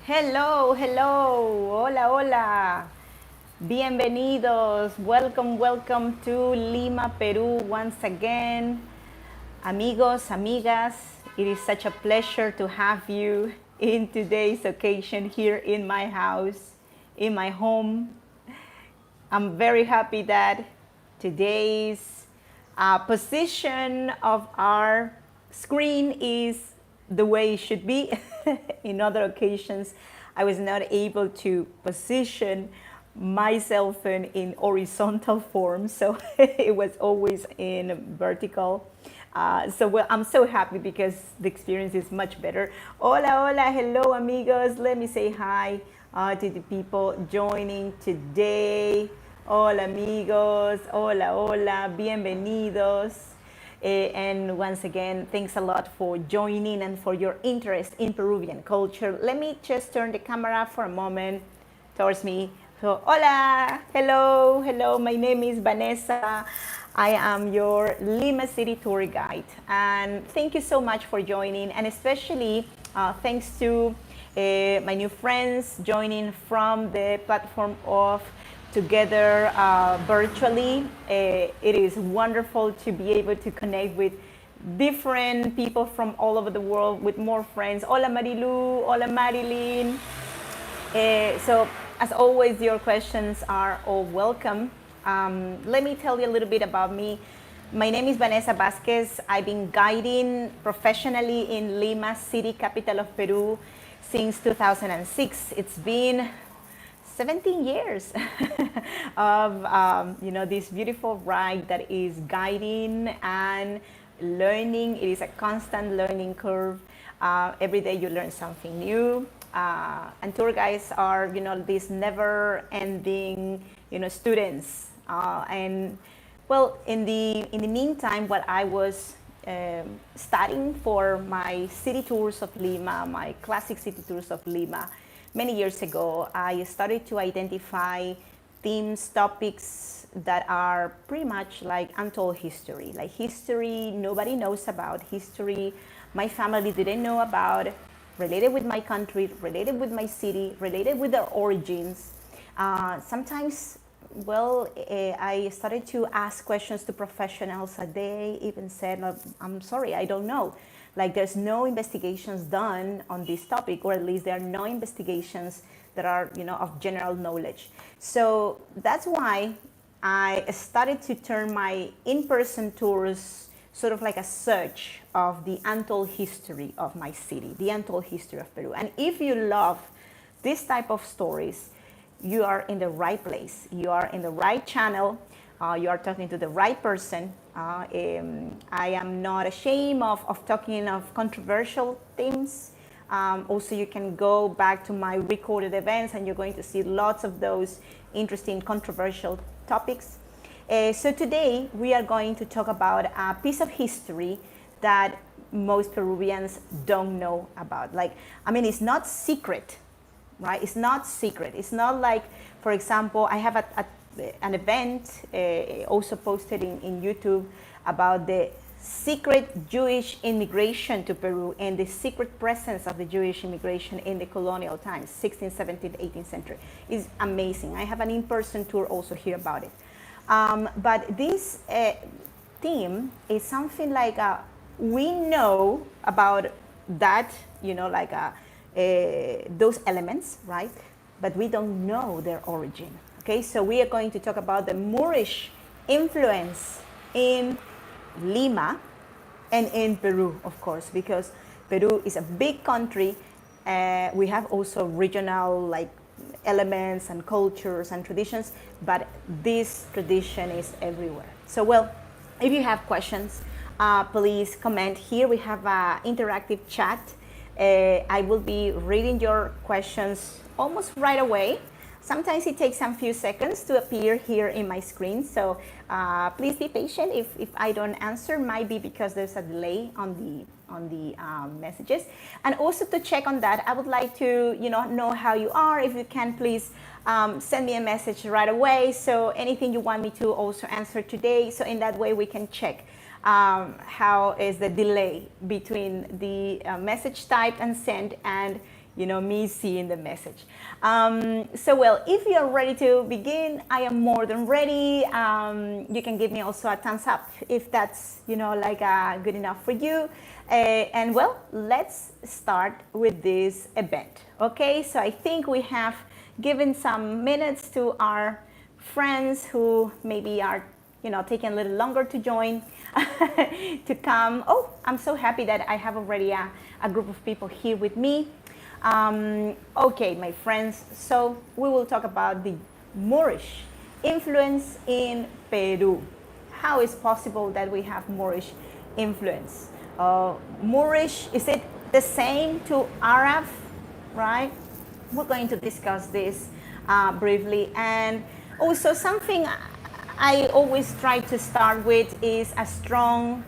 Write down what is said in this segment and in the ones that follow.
Hello, hello, hola, hola. Bienvenidos. Welcome, welcome to Lima, Peru once again. Amigos, amigas, it is such a pleasure to have you in today's occasion here in my house, in my home. I'm very happy that today's position of our screen is the way it should be. In other occasions, I was not able to position myself in horizontal form, so it was always in vertical. I'm so happy because the experience is much better. Hola, hola, hello, amigos. Let me say hi to the people joining today. Hola, amigos. Hola, hola. Bienvenidos. And once again, thanks a lot for joining and for your interest in Peruvian culture. Let me just turn the camera for a moment towards me. So, hola, hello, hello. My name is Vanessa. I am your Lima City tour guide. And thank you so much for joining. And especially thanks to my new friends joining from the platform of Together virtually. It is wonderful to be able to connect with different people from all over the world, with more friends. Hola Marilu, hola Marilyn. So as always, your questions are all welcome. Let me tell you a little bit about me. My name is Vanessa Vasquez. I've been guiding professionally in Lima, city capital of Peru, since 2006. It's been 17 years of this beautiful ride that is guiding and learning. It is a constant learning curve. Every day you learn something new. And tour guides are these never-ending students. And well, in the meantime, while I was studying for my city tours of Lima, my classic city tours of Lima, many years ago, I started to identify themes, topics that are pretty much like untold history. Like history nobody knows about, history my family didn't know about, related with my country, related with my city, related with their origins. Sometimes, I started to ask questions to professionals, and they even said, I'm sorry, I don't know. Like there's no investigations done on this topic, or at least there are no investigations that are, of general knowledge. So that's why I started to turn my in-person tours sort of like a search of the untold history of my city, the untold history of Peru. And if you love this type of stories, you are in the right place. You are in the right channel. You are talking to the right person. I am not ashamed of talking of controversial themes. Also, you can go back to my recorded events and you're going to see lots of those interesting controversial topics. So today we are going to talk about a piece of history that most Peruvians don't know about. It's not secret, right? It's not secret. It's not like, for example, I have an event also posted in YouTube about the secret Jewish immigration to Peru and the secret presence of the Jewish immigration in the colonial times, 16th, 17th, 18th century. It's amazing. I have an in-person tour also here about it. But this theme is something like we know about that, those elements, right? But we don't know their origin. Okay, so we are going to talk about the Moorish influence in Lima and in Peru, of course, because Peru is a big country. We have also regional elements and cultures and traditions, but this tradition is everywhere. So, if you have questions, please comment here. We have an interactive chat. I will be reading your questions almost right away. Sometimes it takes some few seconds to appear here in my screen, so please be patient. If I don't answer, might be because there's a delay on the messages. And also to check on that, I would like to know how you are. If you can, please send me a message right away. So anything you want me to also answer today. So in that way we can check how is the delay between the message typed and sent and me seeing the message. Well, if you're ready to begin, I am more than ready. You can give me also a thumbs up if that's, good enough for you. And well, let's start with this event. Okay, so I think we have given some minutes to our friends who maybe are, taking a little longer to join, to come. Oh, I'm so happy that I have already a group of people here with me. Okay, my friends, so we will talk about the Moorish influence in Peru. How is possible that we have Moorish influence? Moorish, is it the same to Arab, right? We're going to discuss this briefly. And also something I always try to start with is a strong,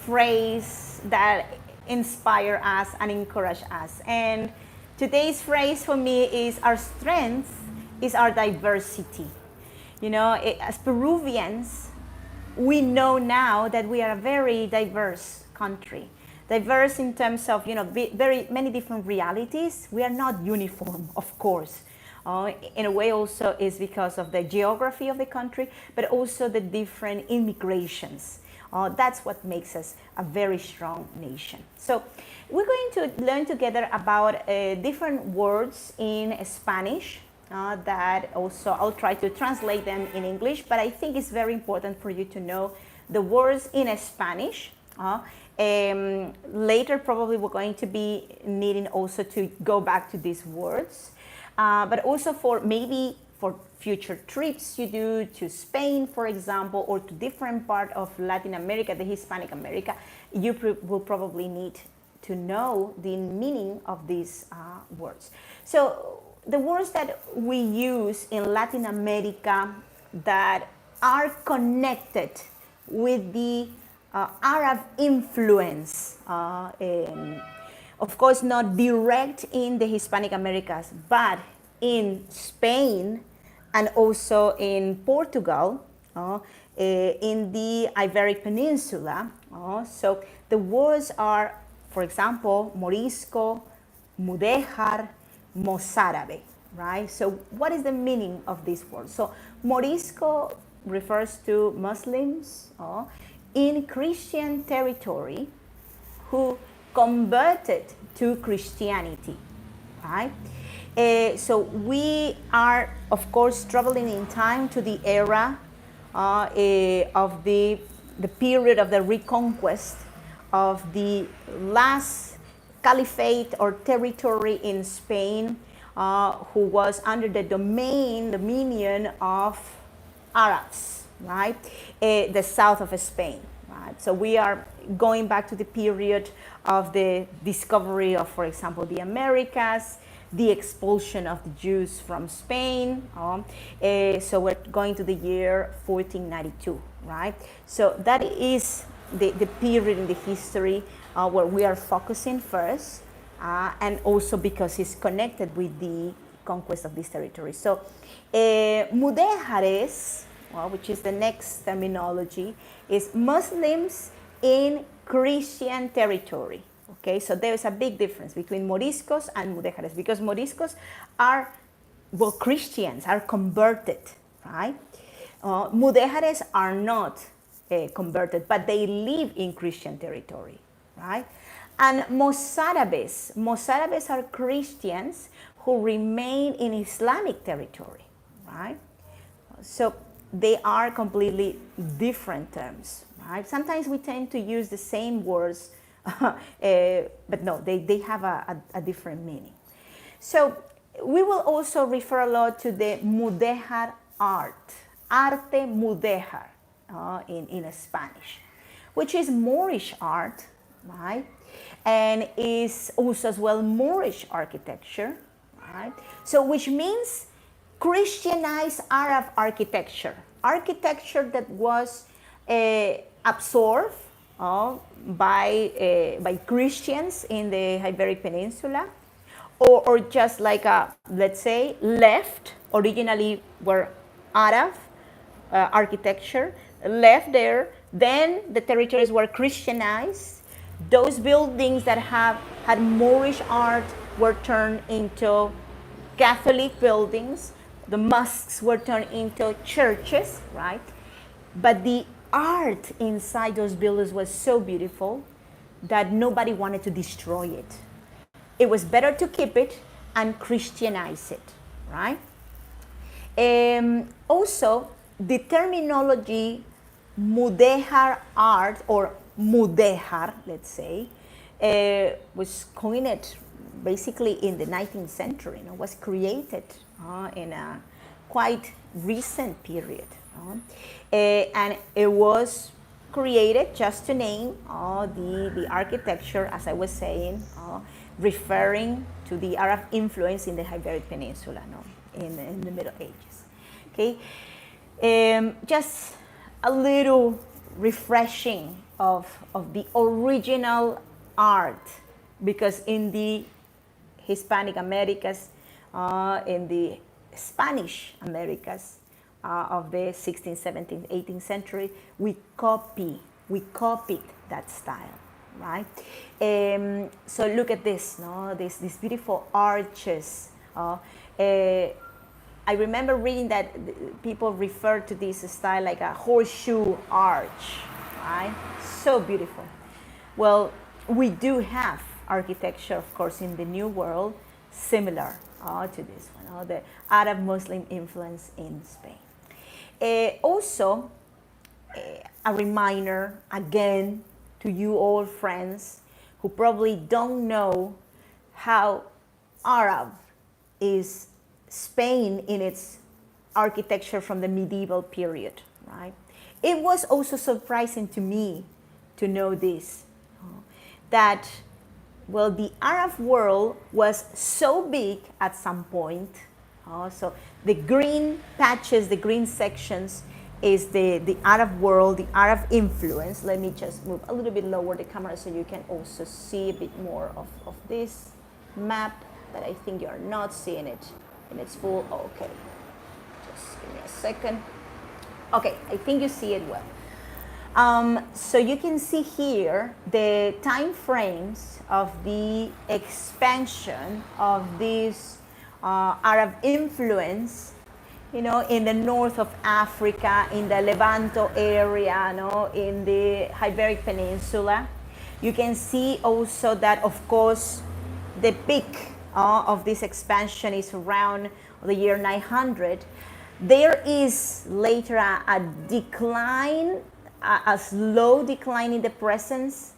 phrase that inspire us and encourage us. And today's phrase for me is our strength is our diversity. As Peruvians, we know now that we are a very diverse country. Diverse in terms of, very many different realities. We are not uniform, of course. In a way also is because of the geography of the country, but also the different immigrations. That's what makes us a very strong nation. So we're going to learn together about different words in Spanish that also I'll try to translate them in English, but I think it's very important for you to know the words in Spanish. Later probably we're going to be needing also to go back to these words. But also for future trips you do to Spain, for example, or to different part of Latin America, the Hispanic America, you will probably need to know the meaning of these words. So the words that we use in Latin America that are connected with the Arab influence, of course, not direct in the Hispanic Americas, but in Spain and also in Portugal, in the Iberic Peninsula. So the words are, for example, Morisco, Mudéjar, Mozárabe, right? So what is the meaning of these words? So Morisco refers to Muslims in Christian territory who converted to Christianity, right? So we are, of course, traveling in time to the era of the period of the reconquest of the last caliphate or territory in Spain, who was under the dominion of Arabs, right? The south of Spain, right? So we are going back to the period of the discovery of, for example, the Americas, the expulsion of the Jews from Spain. So we're going to the year 1492, right? So that is the period in the history where we are focusing first, and also because it's connected with the conquest of this territory. So Mudéjares, which is the next terminology, is Muslims in Christian territory. Okay, so there is a big difference between Moriscos and Mudéjares, because Moriscos are, Christians, are converted, right? Mudéjares are not converted, but they live in Christian territory, right? And Mozárabes are Christians who remain in Islamic territory, right? So they are completely different terms, right? Sometimes we tend to use the same words, but no, they have a different meaning. So we will also refer a lot to the Mudéjar arte mudéjar in Spanish, which is Moorish art, right? And is also as well Moorish architecture, right? So which means Christianized Arab architecture that was absorbed by Christians in the Iberic Peninsula, or just like let's say left, originally were Arab architecture, left there, then the territories were Christianized. Those buildings that have had Moorish art were turned into Catholic buildings. The mosques were turned into churches, right? But the art inside those buildings was so beautiful that nobody wanted to destroy it. It was better to keep it and Christianize it, right? Also, the terminology mudéjar art, or mudéjar, let's say, was coined basically in the 19th century. Was created in a quite recent period. And it was created, just to name the architecture, as I was saying, referring to the Arab influence in the Iberic Peninsula, in the Middle Ages. Okay, just a little refreshing of the original art, because in the Hispanic Americas, in the Spanish Americas of the 16th, 17th, 18th century, we copied that style, right? So look at this, these beautiful arches. I remember reading that people refer to this style like a horseshoe arch, right? So beautiful. Well, we do have architecture, of course, in the New World, similar to this one, the Arab Muslim influence in Spain. Also, a reminder again to you all friends who probably don't know how Arab is Spain in its architecture from the medieval period, right? It was also surprising to me to know this, that, well, the Arab world was so big at some point. So the green patches, the green sections, is the Arab world, the Arab influence. Let me just move a little bit lower the camera so you can also see a bit more of this map, that I think you're not seeing it in its full. Okay, just give me a second. Okay, I think you see it well. So you can see here the time frames of the expansion of this Arab influence, in the north of Africa, in the Levanto area, in the Iberic Peninsula. You can see also that, of course, the peak of this expansion is around the year 900. There is later a decline, a slow decline in the presence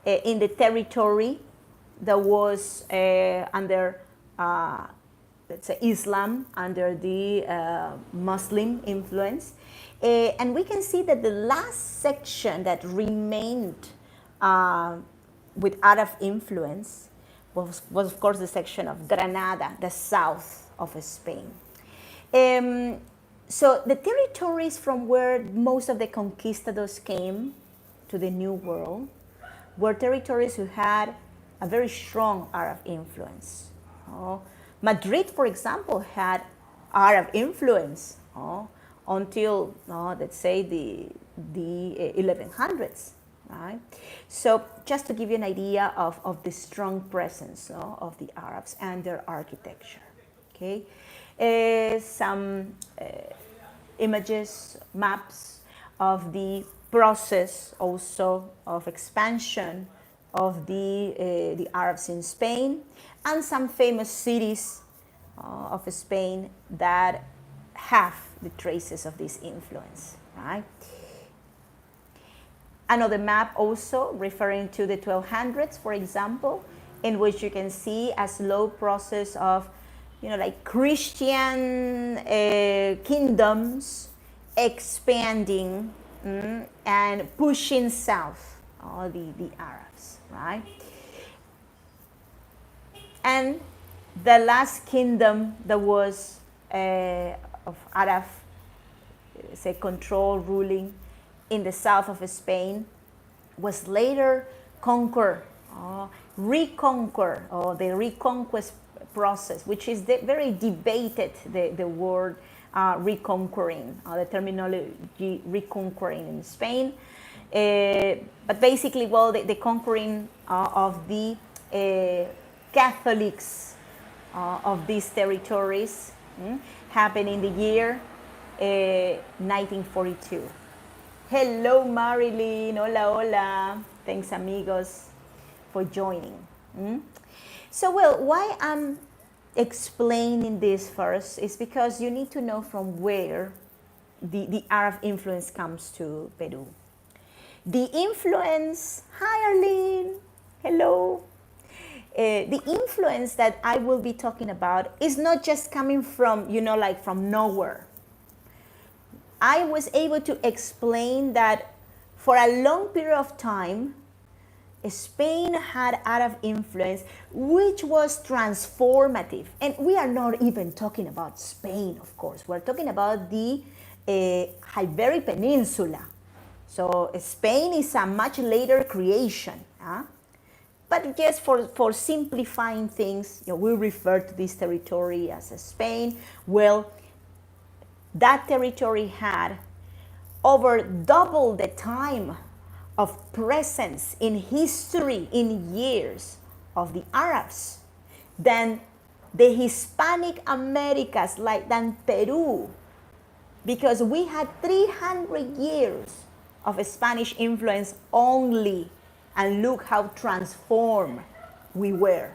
in the territory that was under, let's say, Islam, under the Muslim influence. And we can see that the last section that remained with Arab influence was of course the section of Granada, the south of Spain. So the territories from where most of the conquistadors came to the New World were territories who had a very strong Arab influence. Madrid, for example, had Arab influence until, let's say, the 1100s. Right? So just to give you an idea of the strong presence of the Arabs and their architecture. Okay, some images, maps of the process also of expansion of the Arabs in Spain, and some famous cities of Spain that have the traces of this influence. Right? Another map also referring to the 1200s, for example, in which you can see a slow process of, like Christian kingdoms expanding and pushing south the Arabs, right? And the last kingdom that was of Arab, say, control, ruling in the south of Spain was later conquered, reconquered, or the reconquest process, which is very debated, the word reconquering, the terminology reconquering in Spain. But basically, well, the conquering of the Catholics of these territories, happened in the year 1942. Hello, Marilyn. Hola, hola. Thanks, amigos, for joining. So, well, why I'm explaining this first is because you need to know from where the Arab influence comes to Peru. The influence, hi Arlene, hello. The influence that I will be talking about is not just coming from, like from nowhere. I was able to explain that for a long period of time, Spain had Arab influence, which was transformative. And we are not even talking about Spain, of course. We're talking about the Iberian Peninsula. So Spain is a much later creation. But just for simplifying things, we refer to this territory as Spain. Well, that territory had over double the time of presence in history, in years, of the Arabs than the Hispanic Americas, than Peru, because we had 300 years of Spanish influence only, and look how transformed we were.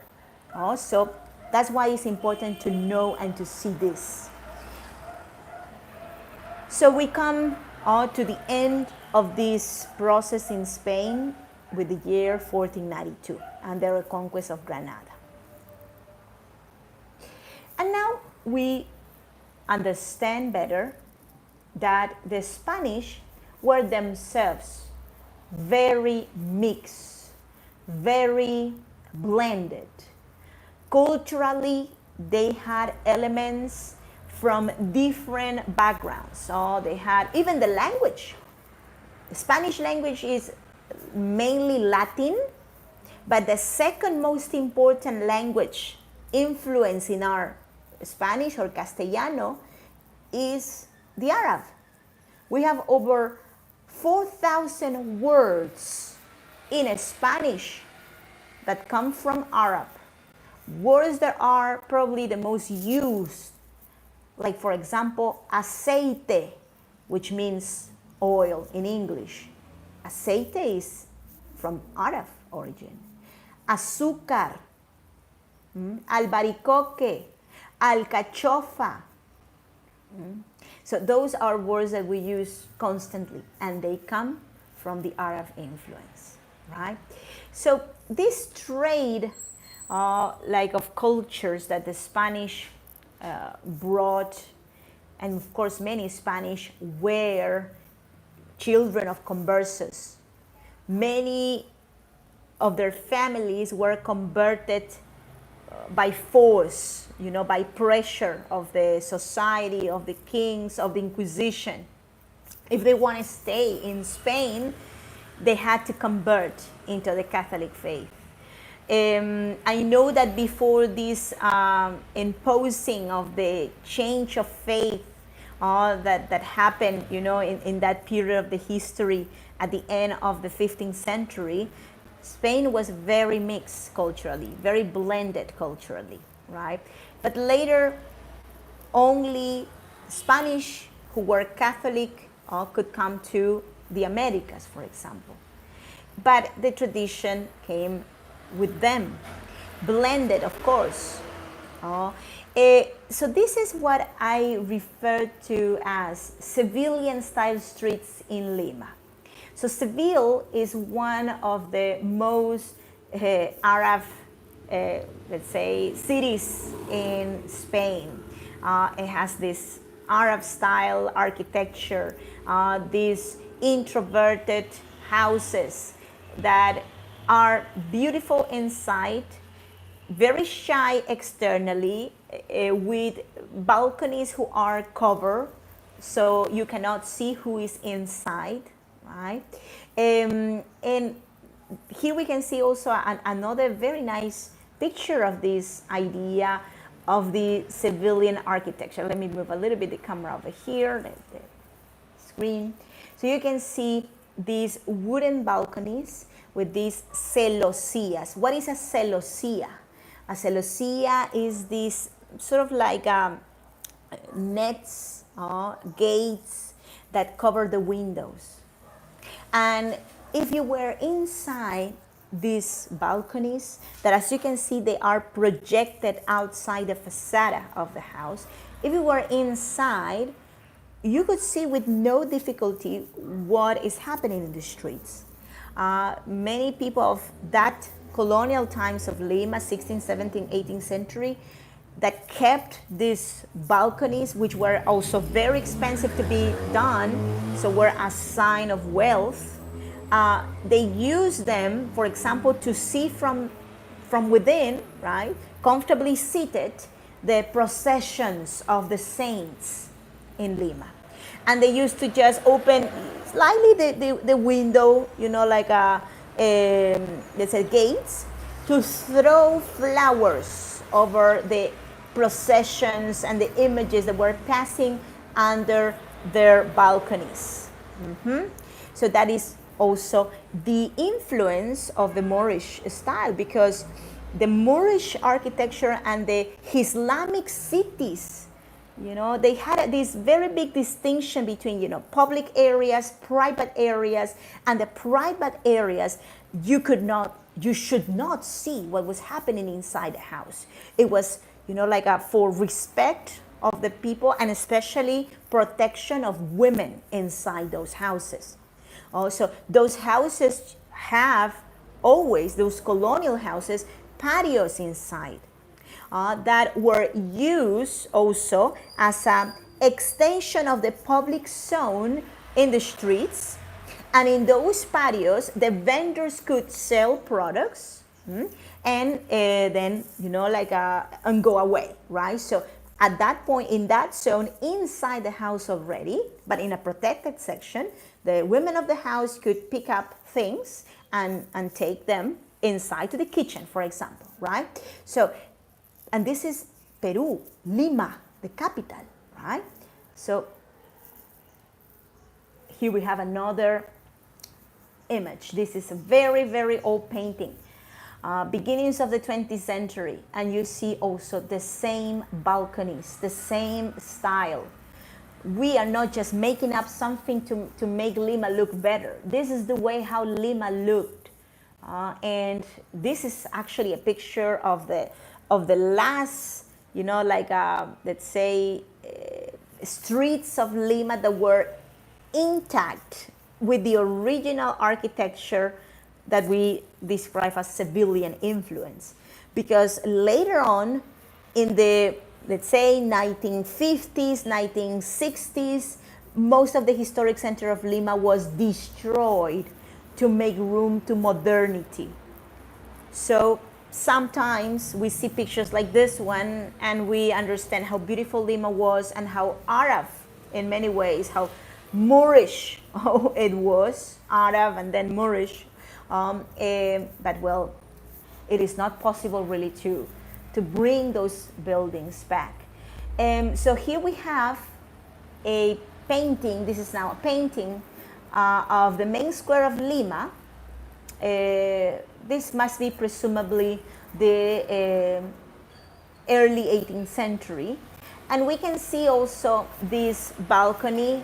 So that's why it's important to know and to see this. So we come to the end of this process in Spain with the year 1492 and the reconquest of Granada. And now we understand better that the Spanish were themselves very mixed, very blended. Culturally, they had elements from different backgrounds. So they had even the language. The Spanish language is mainly Latin, but the second most important language influence in our Spanish or Castellano is the Arab. We have over 4,000 words in Spanish that come from Arab. Words that are probably the most used, like for example, aceite, which means oil in English. Aceite is from Arab origin. Azúcar, albaricoque, alcachofa. So those are words that we use constantly, and they come from the Arab influence, right? So this trade, of cultures that the Spanish brought, and of course many Spanish were children of conversos. Many of their families were converted by force, by pressure of the society, of the kings, of the Inquisition. If they want to stay in Spain, they had to convert into the Catholic faith. I know that before this imposing of the change of faith that happened, in that period of the history at the end of the 15th century, Spain was very mixed culturally, very blended culturally, right? But later, only Spanish who were Catholic could come to the Americas, for example. But the tradition came with them, blended, of course. So this is what I refer to as civilian-style streets in Lima. So Seville is one of the most Arab, let's say, cities in Spain. It has this Arab-style architecture, these introverted houses that are beautiful inside, very shy externally, with balconies who are covered, so you cannot see who is inside, right? And here we can see also another very nice picture of this idea of the civilian architecture. Let me move a little bit the camera over here, the screen. So you can see these wooden balconies with these celosías. What is a celosía? A celosía is this sort of like nets, gates that cover the windows. And if you were inside these balconies, that as you can see, they are projected outside the facade of the house. If you were inside, you could see with no difficulty what is happening in the streets. Many people of that colonial times of Lima, 16th, 17th, 18th century, that kept these balconies, which were also very expensive to be done, so were a sign of wealth. They used them, for example, to see from within, right, comfortably seated, the processions of the saints in Lima. And they used to just open slightly the window, like let's say gates, to throw flowers over the processions and the images that were passing under their balconies. So that is also the influence of the Moorish style, because the Moorish architecture and the Islamic cities, they had this very big distinction between, public areas, private areas, and the private areas, you should not see what was happening inside the house. It was, for respect of the people, and especially protection of women inside those houses. Also, those houses have always, those colonial houses, patios inside that were used also as an extension of the public zone in the streets. And in those patios, the vendors could sell products and then, and go away, right? So at that point, in that zone, inside the house already, but in a protected section, the women of the house could pick up things and take them inside to the kitchen, for example, right? So, and this is Peru, Lima, the capital, right? So here we have another image. This is a very, very old painting, beginnings of the 20th century, and you see also the same balconies, the same style. We are not just making up something to make Lima look better. This is the way how Lima looked. And this is actually a picture of the last, let's say, streets of Lima that were intact with the original architecture that we describe as civilian influence. Because later on, in the, let's say, 1950s, 1960s, most of the historic center of Lima was destroyed to make room to modernity. So sometimes we see pictures like this one and we understand how beautiful Lima was and how Arab, in many ways, how Moorish it was, Arab and then Moorish. But well, it is not possible really to bring those buildings back. So here we have a painting. This is now a painting of the main square of Lima. This must be presumably the early 18th century. And we can see also this balcony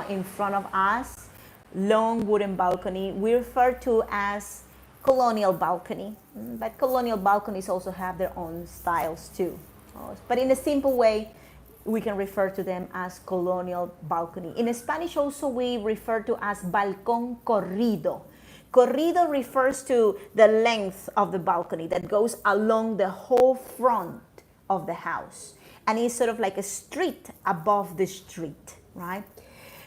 in front of us, long wooden balcony. We refer to as colonial balcony, but colonial balconies also have their own styles too. But in a simple way, we can refer to them as colonial balcony. In Spanish also we refer to as balcón corrido. Corrido refers to the length of the balcony that goes along the whole front of the house. And it's sort of like a street above the street, right?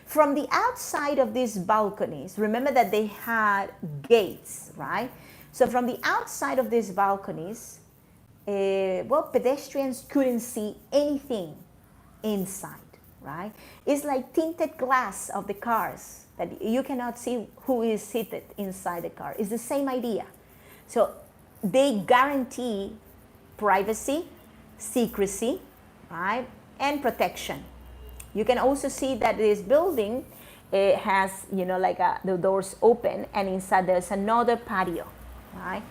From the outside of these balconies, remember that they had gates, right? So from the outside of these balconies, pedestrians couldn't see anything inside, right? It's like tinted glass of the cars that you cannot see who is seated inside the car. It's the same idea. So they guarantee privacy, secrecy, right, and protection. You can also see that this building has, the doors open, and inside there's another patio, right?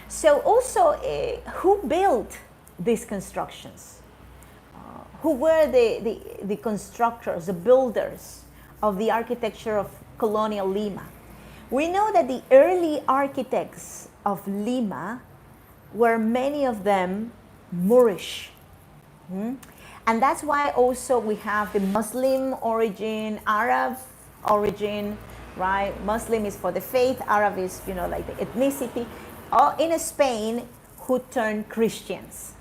So also, who built these constructions? Who were the constructors, the builders of the architecture of colonial Lima? We know that the early architects of Lima were many of them Moorish. And that's why also we have the Muslim origin, Arab origin, right? Muslim is for the faith, Arab is, like the ethnicity. All in Spain who turned Christians,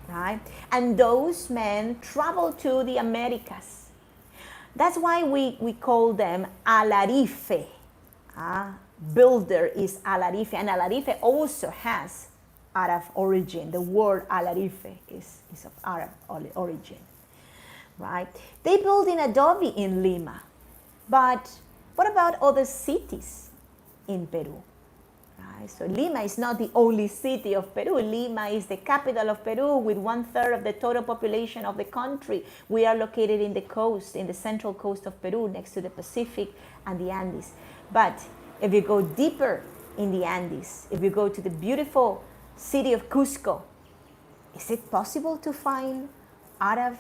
right? And those men traveled to the Americas. That's why we call them Alarife. Builder is Alarife, and Alarife also has Arab origin. The word Alarife is of Arab origin, right? They built in adobe in Lima, but what about other cities in Peru? Right? So Lima is not the only city of Peru. Lima is the capital of Peru with 1/3 of the total population of the country. We are located in the coast, in the central coast of Peru, next to the Pacific and the Andes. But if you go deeper in the Andes, if you go to the beautiful city of Cusco, is it possible to find Arab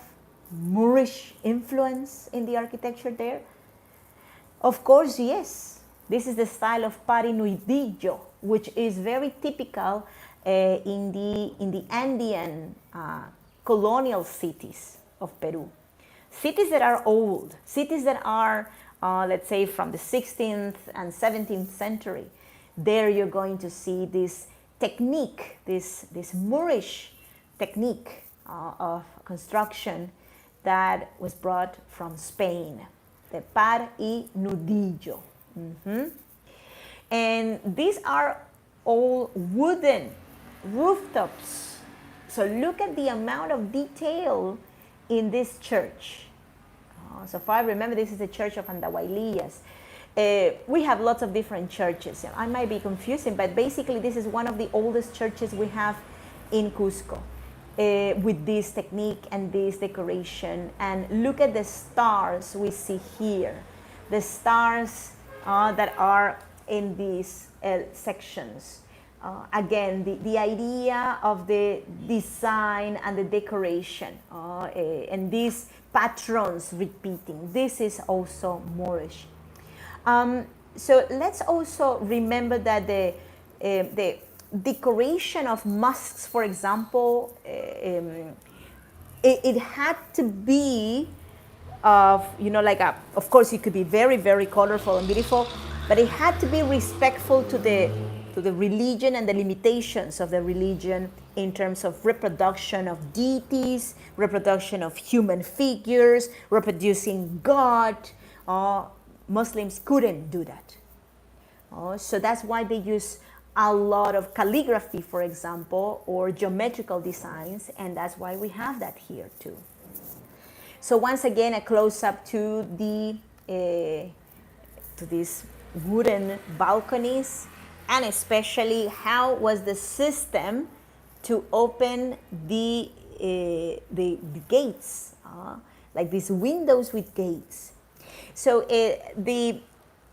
Moorish influence in the architecture there? Of course, yes. This is the style of parinudillo, which is very typical in the Andean colonial cities of Peru. Cities that are old, cities that are, let's say, from the 16th and 17th century. There you're going to see this technique, this Moorish technique of construction that was brought from Spain, the par y nudillo. And these are all wooden rooftops. So look at the amount of detail in this church. So far I remember, this is the church of Andahuaylillas. We have lots of different churches. I might be confusing, but basically this is one of the oldest churches we have in Cusco, with this technique and this decoration. And look at the stars we see here. The stars that are in these sections. Again, the idea of the design and the decoration, and these patrons repeating. This is also Moorish. So let's also remember that the decoration of mosques, for example, it had to be of, of course it could be very, very colorful and beautiful, but it had to be respectful to the religion and the limitations of the religion in terms of reproduction of deities, reproduction of human figures, reproducing God. Muslims couldn't do that. So that's why they use a lot of calligraphy, for example, or geometrical designs, and that's why we have that here too. So once again, a close-up to these wooden balconies, and especially how was the system to open the gates, like these windows with gates. So the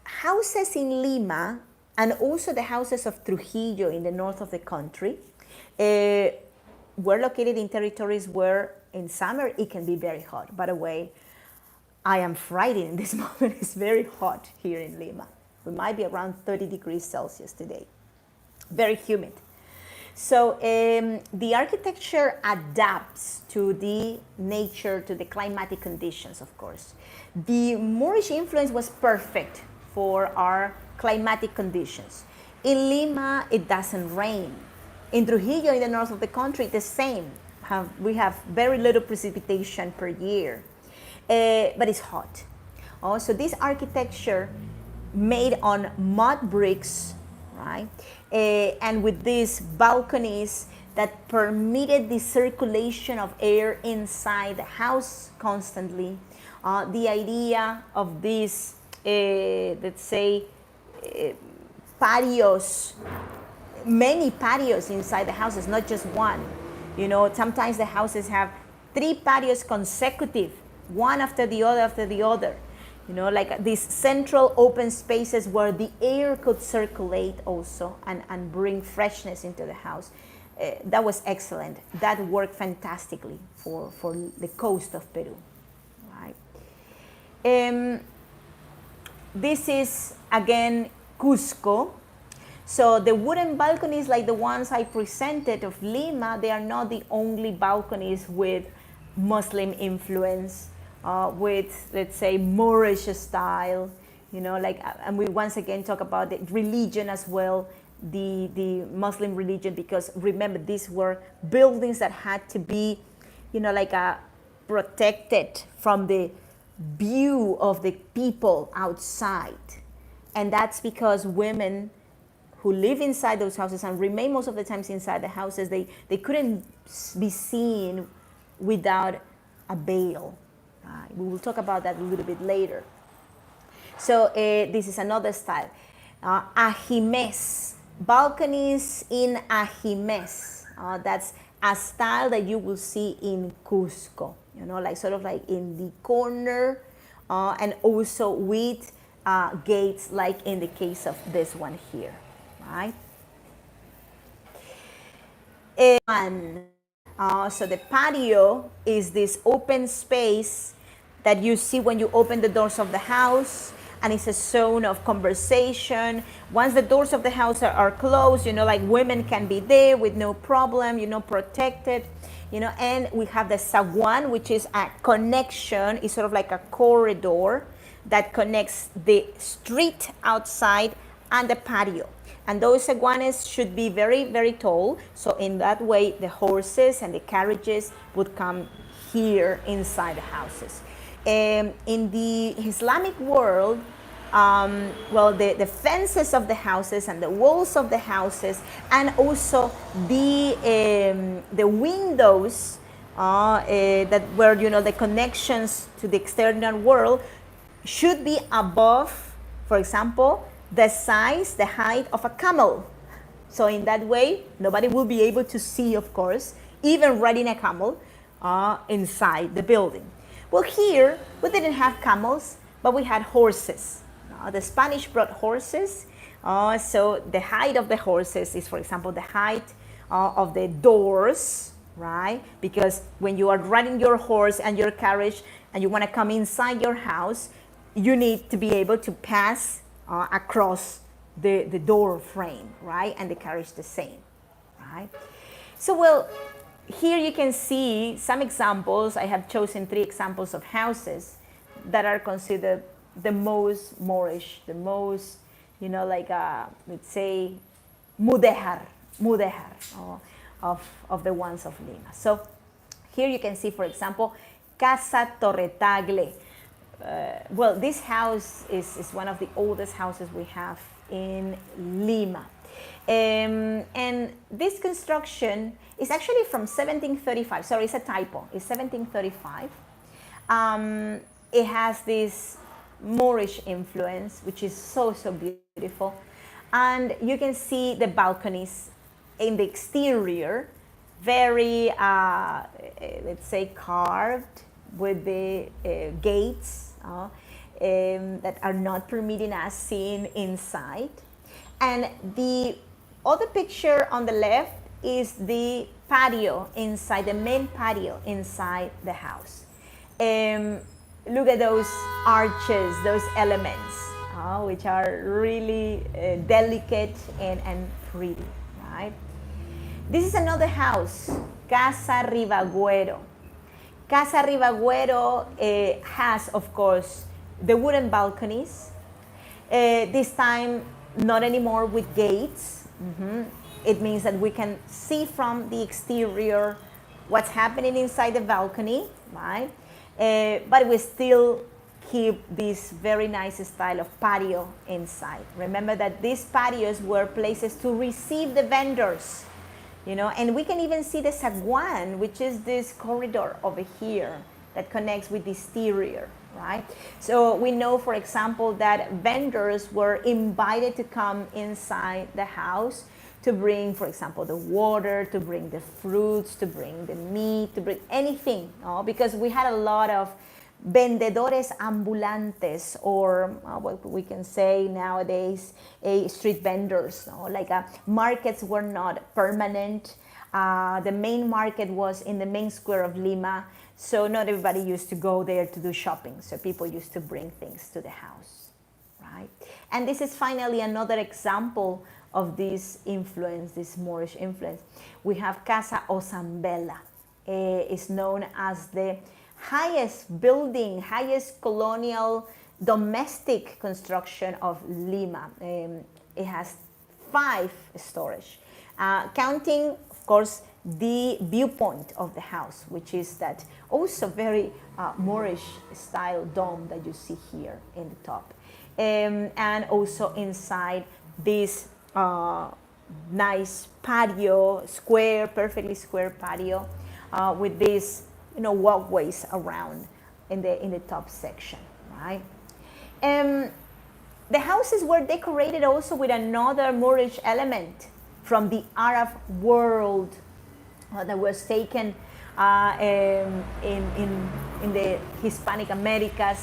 houses in Lima and also the houses of Trujillo in the north of the country were located in territories where in summer it can be very hot. By the way, I am frightened in this moment. It's very hot here in Lima. We might be around 30 degrees Celsius today. Very humid. So the architecture adapts to the nature, to the climatic conditions, of course. The Moorish influence was perfect for our climatic conditions. In Lima, it doesn't rain. In Trujillo, in the north of the country, the same. We have very little precipitation per year, but it's hot. So this architecture made on mud bricks, right? And with these balconies that permitted the circulation of air inside the house constantly. The idea of these, let's say, patios, many patios inside the houses, not just one. Sometimes the houses have 3 patios consecutive, one after the other, like these central open spaces where the air could circulate also and bring freshness into the house. That was excellent. That worked fantastically for the coast of Peru, right? This is, again, Cusco. So the wooden balconies like the ones I presented of Lima, they are not the only balconies with Muslim influence, with, let's say, Moorish style, and we once again talk about the religion as well, the Muslim religion, because remember, these were buildings that had to be, protected from the view of the people outside. And that's because women who live inside those houses and remain most of the times inside the houses, they couldn't be seen without a veil. We will talk about that a little bit later. So this is another style. Ajimes, balconies in ajimes. That's a style that you will see in Cusco, sort of like in the corner, and also with gates, like in the case of this one here, right? So the patio is this open space that you see when you open the doors of the house, and it's a zone of conversation. Once the doors of the house are closed, like women can be there with no problem, protected, and we have the saguan, which is a connection. It's sort of like a corridor that connects the street outside and the patio. And those saguanes should be very, very tall. So in that way, the horses and the carriages would come here inside the houses. In the Islamic world, the fences of the houses and the walls of the houses, and also the windows that were, the connections to the external world, should be above, for example, the height of a camel. So in that way, nobody will be able to see, of course, even riding a camel inside the building. Well, here, we didn't have camels, but we had horses. The Spanish brought horses. So the height of the horses is, for example, the height of the doors, right? Because when you are riding your horse and your carriage and you want to come inside your house, you need to be able to pass across the door frame, right? And the carriage the same, right? So, here you can see some examples. I have chosen 3 examples of houses that are considered the most Moorish, the most, let's say, mudéjar of the ones of Lima. So here you can see, for example, Casa Torretagle. This house is one of the oldest houses we have in Lima. And this construction is actually from 1735. Sorry, it's a typo. It's 1735. It has this Moorish influence, which is so, so beautiful. And you can see the balconies in the exterior, very, let's say, carved with the gates that are not permitting us seeing inside. And the other picture on the left is the patio inside, the main patio inside the house. Look at those arches, those elements, which are really delicate and pretty, right? This is another house, Casa Ribagüero. Casa Ribagüero has, of course, the wooden balconies. This time, not anymore with gates. It means that we can see from the exterior what's happening inside the balcony, right? But we still keep this very nice style of patio inside. Remember that these patios were places to receive the vendors, and we can even see the saguan, which is this corridor over here that connects with the exterior, right? So we know, for example, that vendors were invited to come inside the house to bring, for example, the water, to bring the fruits, to bring the meat, to bring anything, because we had a lot of vendedores ambulantes, or what we can say nowadays, street vendors. No? Like markets were not permanent. The main market was in the main square of Lima, so not everybody used to go there to do shopping. So people used to bring things to the house, right? And this is finally another example of this influence, this Moorish influence. We have Casa Osambela. Is known as the highest building, highest colonial domestic construction of Lima. It has 5 stories, counting, of course, the viewpoint of the house, which is that also very Moorish style dome that you see here in the top. And also inside this nice patio, square, perfectly square patio, with these, walkways around in the top section, right? The houses were decorated also with another Moorish element from the Arab world that was taken in the Hispanic Americas.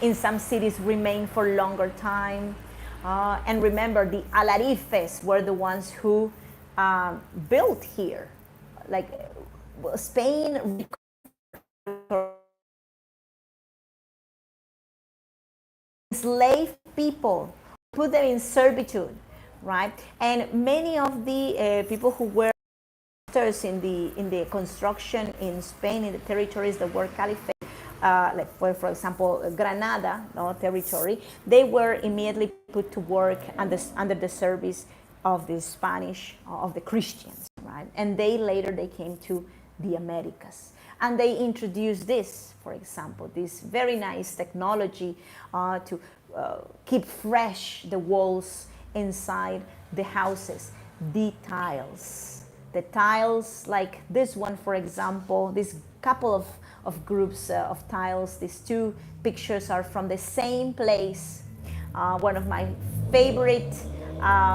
In some cities remained for longer time. And remember, the Alarifes were the ones who built here. Like Spain enslaved people, put them in servitude, right? And many of the people who were in the construction in Spain, in the territories that were caliphate, like for example Granada, territory, they were immediately put to work under the service of the Spanish, of the Christians, right? And they came to the Americas, and they introduced this, for example, this very nice technology to keep fresh the walls inside the houses, the tiles like this one, for example, this couple of groups of tiles. These 2 pictures are from the same place, one of my favorite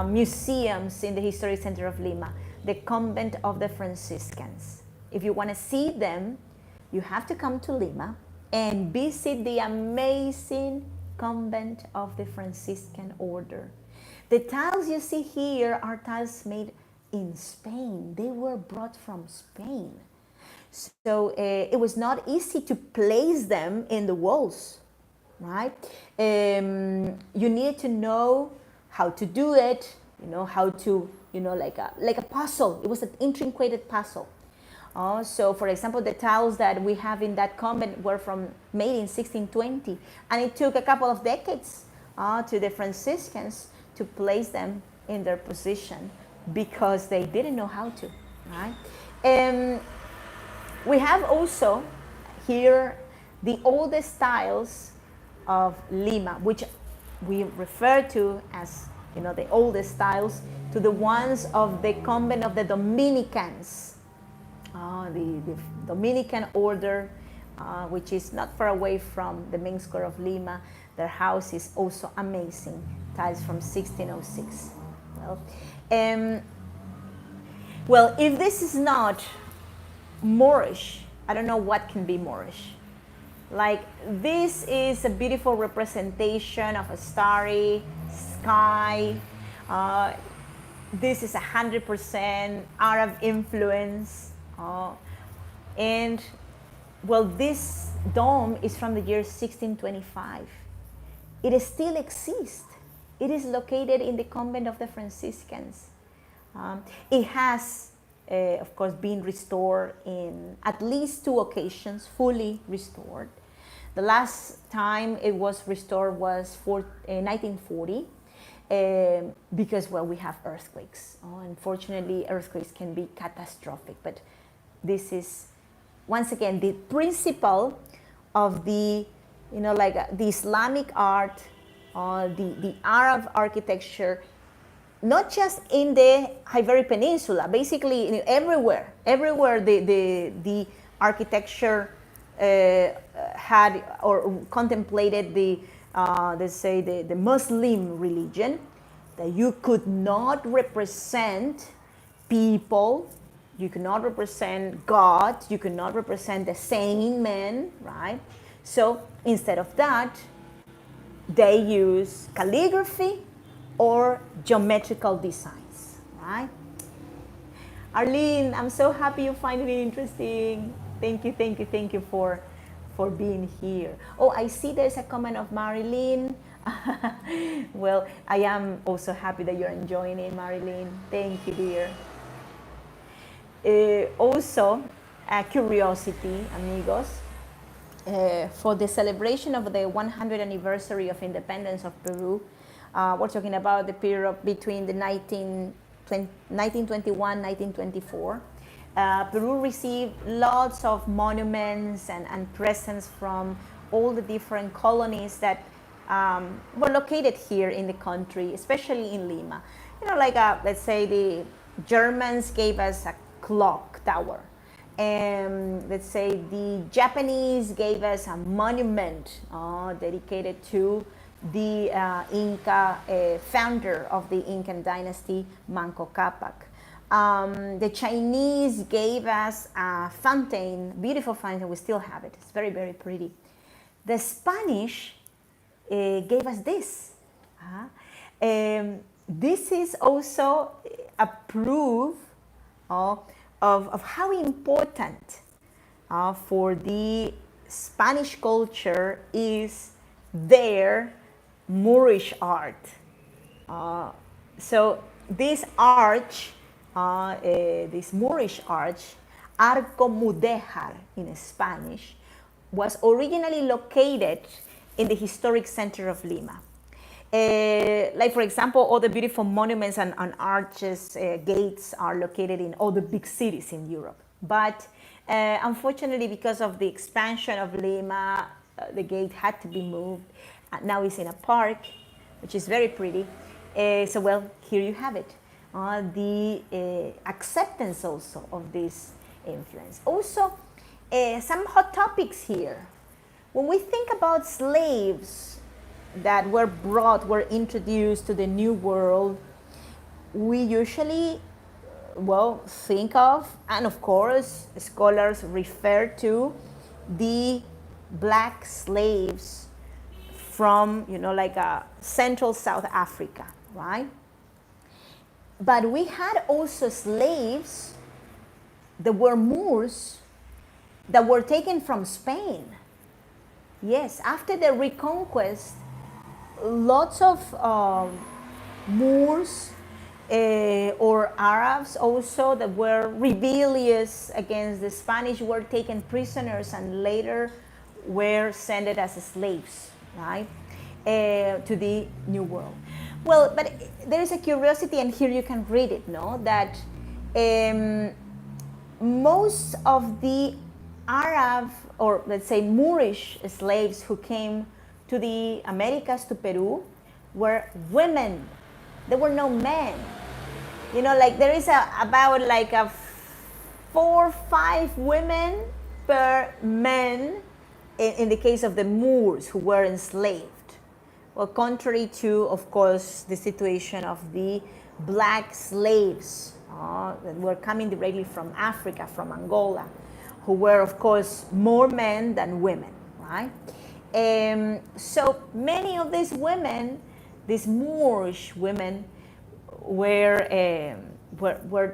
museums in the Historic Center of Lima, the Convent of the Franciscans. If you want to see them, you have to come to Lima and visit the amazing Convent of the Franciscan Order. The tiles you see here are tiles made in Spain. They were brought from Spain. So it was not easy to place them in the walls, right? You need to know how to do it, how to, like a puzzle. It was an intricate puzzle. So, for example, the tiles that we have in that convent were made in 1620, and it took a couple of decades to the Franciscans to place them in their position because they didn't know how to, right? We have also here the oldest tiles of Lima, which we refer to as, the oldest tiles, to the ones of the convent of the Dominicans. The Dominican order, which is not far away from the main square of Lima. Their house is also amazing, tiles from 1606. Well, if this is not Moorish, I don't know what can be Moorish. Like, this is a beautiful representation of a starry sky. This is 100% Arab influence. And well, this dome is from the year 1625. It still exists. It is located in the convent of the Franciscans. It has, of course, been restored in at least 2 occasions, fully restored. The last time it was restored was 1940, because, well, we have earthquakes. Unfortunately, earthquakes can be catastrophic, but this is, once again, the principle of the, the Islamic art, the Arab architecture, not just in the Iberian Peninsula, basically everywhere the architecture had or contemplated the, let's say, the Muslim religion, that you could not represent people, you could not represent God, you could not represent the sane man, right? So instead of that, they use calligraphy or geometrical designs, right? Arlene, I'm so happy you find it interesting. Thank you for being here. Oh, I see there's a comment of Marilyn. Well, I am also happy that you're enjoying it, Marilyn. Thank you, dear. Also, a curiosity, amigos, for the celebration of the 100th anniversary of independence of Peru, we're talking about the period between the 1921, 1924. Peru received lots of monuments and presents from all the different colonies that were located here in the country, especially in Lima. You know, like let's say the Germans gave us a clock tower. And let's say the Japanese gave us a monument dedicated to the Inca founder of the Incan dynasty, Manco Cápac. The Chinese gave us a fountain, beautiful fountain, we still have it, it's very, very pretty. The Spanish gave us this. This is also a proof of how important for the Spanish culture is their Moorish art. So this arch, this Moorish arch, Arco Mudéjar in Spanish, was originally located in the historic center of Lima. Like, for example, all the beautiful monuments and arches, gates are located in all the big cities in Europe. But unfortunately, because of the expansion of Lima, the gate had to be moved. Now it's in a park, which is very pretty. So, well, here you have it. The acceptance also of this influence. Also, some hot topics here. When we think about slaves that were introduced to the New World, we usually, think of, and of course, scholars refer to the black slaves from, Central South Africa, right? But we had also slaves that were Moors that were taken from Spain. Yes, after the Reconquest, lots of Moors or Arabs also that were rebellious against the Spanish were taken prisoners and later were sent as slaves, right, to the New World. Well, but there is a curiosity, and here you can read it, no? That most of the Arab, or let's say Moorish slaves who came to the Americas, to Peru, were women. There were no men. There is about 4 or 5 women per man in the case of the Moors who were enslaved. Well, contrary to, of course, the situation of the black slaves that were coming directly from Africa, from Angola, who were, of course, more men than women, right? So many of these women, these Moorish women, were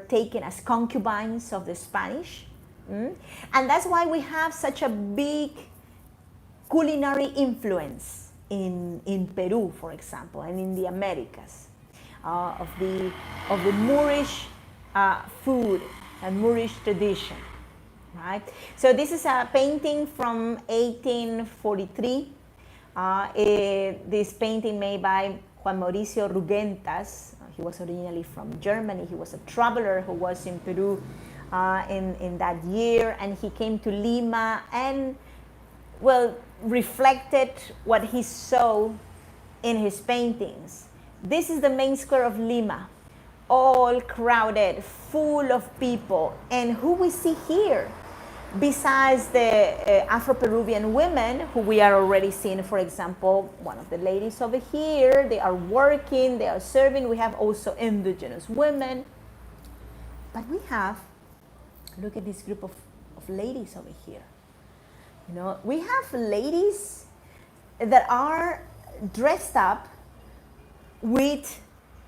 taken as concubines of the Spanish. And that's why we have such a big culinary influence in Peru, for example, and in the Americas, of the Moorish food and Moorish tradition. Right. So this is a painting from 1843. This painting made by Juan Mauricio Rugentas. He was originally from Germany. He was a traveler who was in Peru in that year, and he came to Lima and, reflected what he saw in his paintings. This is the main square of Lima, all crowded, full of people. And who we see here, besides the Afro-Peruvian women, who we are already seeing, for example, one of the ladies over here, they are working, they are serving. We have also indigenous women. But we have, look at this group of ladies over here. You know, we have ladies that are dressed up with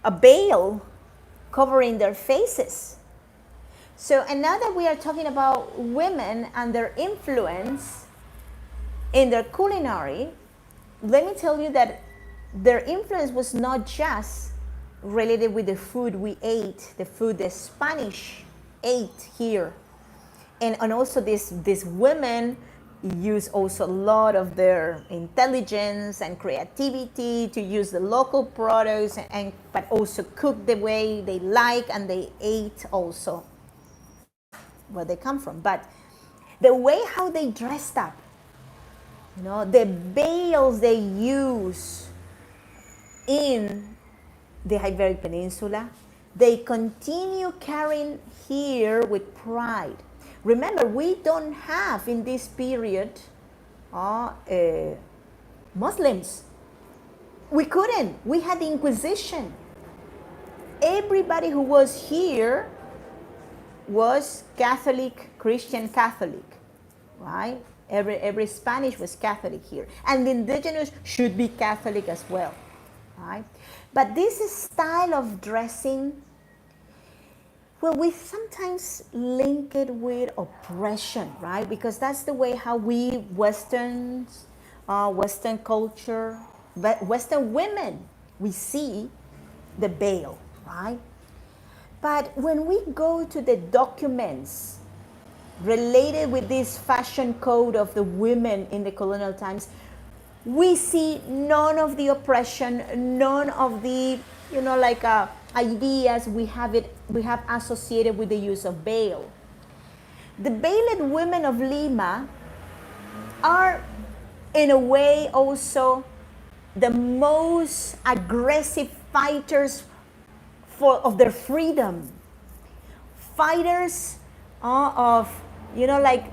a veil covering their faces. So, and now that we are talking about women and their influence in their culinary, let me tell you that their influence was not just related with the food we ate, the food the Spanish ate here. And also these women use also a lot of their intelligence and creativity to use the local products, but also cook the way they like, and they ate also where they come from. But the way how they dressed up, you know, the veils they use in the Iberic Peninsula, they continue carrying here with pride. Remember, we don't have in this period Muslims. We couldn't. We had the Inquisition. Everybody who was here was Catholic, Christian Catholic, right? Every Spanish was Catholic here. And the indigenous should be Catholic as well, right? But this style of dressing, well, we sometimes link it with oppression, right? Because that's the way how we Western culture, Western women, we see the veil, right? But when we go to the documents related with this fashion code of the women in the colonial times, we see none of the oppression, none of the, you know, like ideas we have associated with the use of veil. The veiled women of Lima are, in a way, also the most aggressive fighters of their freedom, fighters of, you know, like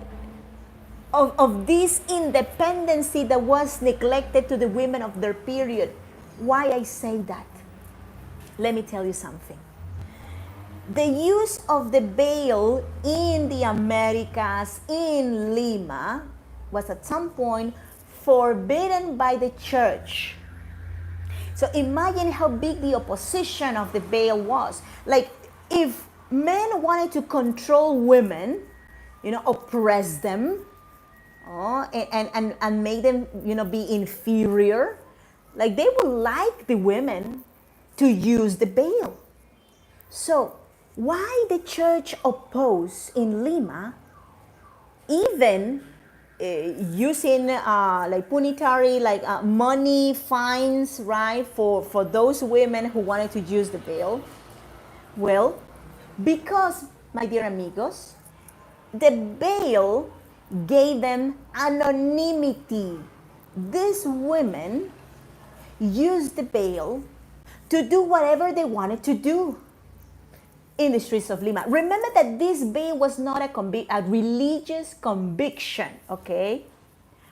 of this independency that was neglected to the women of their period. Why I say that? Let me tell you something. The use of the veil in the Americas, in Lima, was at some point forbidden by the church. So imagine how big the opposition of the veil was. Like, if men wanted to control women, you know, oppress them, and make them, you know, be inferior, like, they would like the women to use the veil. So why the church opposed in Lima, even using like punitary, like money fines, right, for those women who wanted to use the veil? Well, because, my dear amigos, the veil gave them anonymity. These women used the veil to do whatever they wanted to do in the streets of Lima. Remember that this veil was not a religious conviction, okay?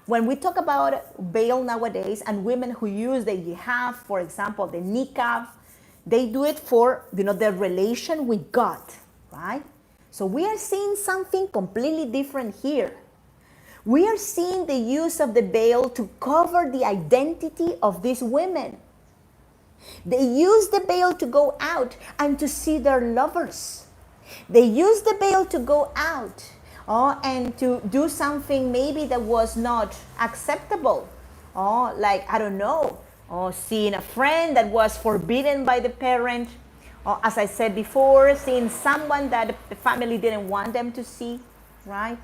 When we talk about veil nowadays and women who use the hijab, for example, the niqab, they do it for, you know, their relation with God, right? So we are seeing something completely different here. We are seeing the use of the veil to cover the identity of these women. They use the veil to go out and to see their lovers. They use the veil to go out and to do something maybe that was not acceptable. Like, I don't know, seeing a friend that was forbidden by the parent. Or, as I said before, seeing someone that the family didn't want them to see, right?